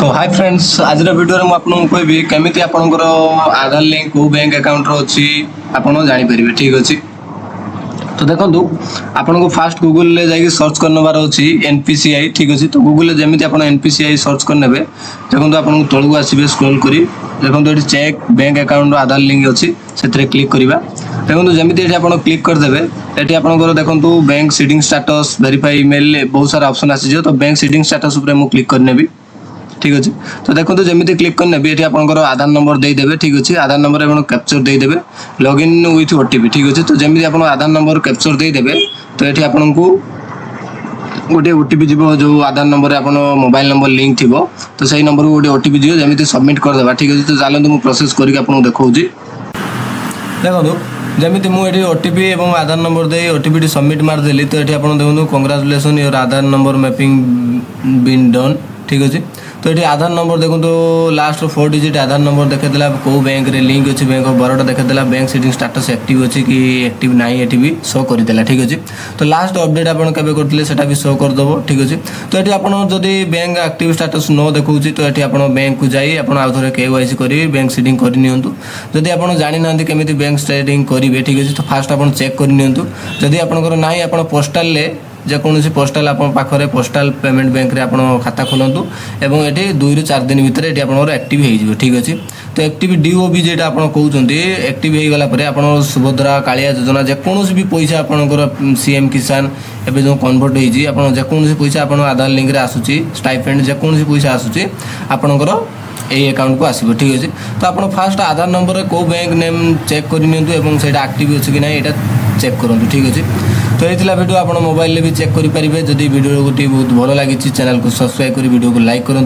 तो hi friends आज video में आपको कहबी केमिति आपनकर आधार लिंक को बैंक अकाउंट रो अछि आपन जानि परिबे ठीक अछि। तो देखंतु आपन को फास्ट गूगल ले जाई सर्च करनबार अछि एनपीसीआई ठीक अछि। तो गूगल ले जेमिति आपन एनपीसीआई सर्च करनेबे देखंतु आपन को तळु आसीबे स्क्रॉल करी देखंतु एठी चेक बैंक अकाउंट आधार लिंक अछि सेतरे क्लिक करिबा। देखंतु जेमिति एठी आपन क्लिक कर देबे एठी आपनकर देखंतु bank seeding status verify email बहुत सारा ऑप्शन आसी जे तो बैंक सीडिंग स्टेटस ऊपर मु क्लिक करनेबी ठीक अच्छे। तो देखो जमी क्लिक करने ये आपंकर आधार नंबर देदेवे ठीक अच्छे आधार नंबर आप कैप्चर देदेवे लॉगिन विथ ओटीपी ठीक अच्छे। तो जमी आप आधार नंबर कैप्चर देदेवे तो ये आपन को गोटे ओटीपी जीव जो आधार नंबर आप मोबाइल नंबर लिंक थी तो सही नंबर को गोटे ओटीपी जीव जमी सबमिट करदे ठीक अच्छे। तो चलते मुझे प्रोसेस करके देखा देखो जमी मुझे ओटीपी और आधार नंबर दे ओटीपी सबमिट मारदेली तो ये आप देखो congratulation your Aadhaar number mapping been done ठीक अच्छे। तो ये आधार नंबर देखो तो लास्ट 4 डिजिट आधार नंबर देखेला कौ बैंक रे लिंक अच्छी बैंक ऑफ बरोडा देखेला बैंक सीडिंग स्टेटस एक्टिव अच्छी कि एक्टिव ना ये भी शो करदेला ठीक अच्छे। तो लास्ट अपडेट आपन केबे करथिले सेटा भी शो करदबो ठीक अच्छे। तो ये आपन जदि बैंक एक्टिव स्टेटस न देखौछि तो ये आपन बैंक को जाई आपन आ थोड़े केवाईसी करी बैंक सीडिंग कर नियंतु। जदि आपन जानि नांती केमिति बैंक सीडिंग करिवे ठीक अच्छे तो फास्ट आपन चेक कर नियंतु। जदि आपनकर नाही आपन पोस्टल ले जेकोसी पोस्टाल आपन पाखरे पोस्टाल पेमेंट बैंक रे आपन खाता खोलंतु एवं एठी 2 ରୁ 4 दिन भितर एठी आपनर एक्टिव हे जिवो ठीक अछि। तो एक्टिव डीओबी जेटा आपन कहउचंती एक्टिव हे गला परे आपन सुभद्रा कालिया योजना जेकोसी भी पैसा आपनकर सीएम किसान एबे जो कन्वर्ट हे जी आपन जेकोसी पैसा आपन आधार लिंक रे आसुची स्टाइपेंड जेकोसी पैसा आसुची आपनकर ए अकाउंट को आसीबो ठीक अछि। तो आपन फास्ट आधार नंबर रे को बैंक नेम चेक करि नियंतु एवं सेटा एक्टिव अछि कि नै एटा चेक करंतु ठीक अछि। तो ये वीडियो आप मोबाइल भी चेक करेंगे जदि वीडियो गोटे बहुत भल लगी चैनल को सब्सक्राइब कर वीडियो को लाइक करूँ।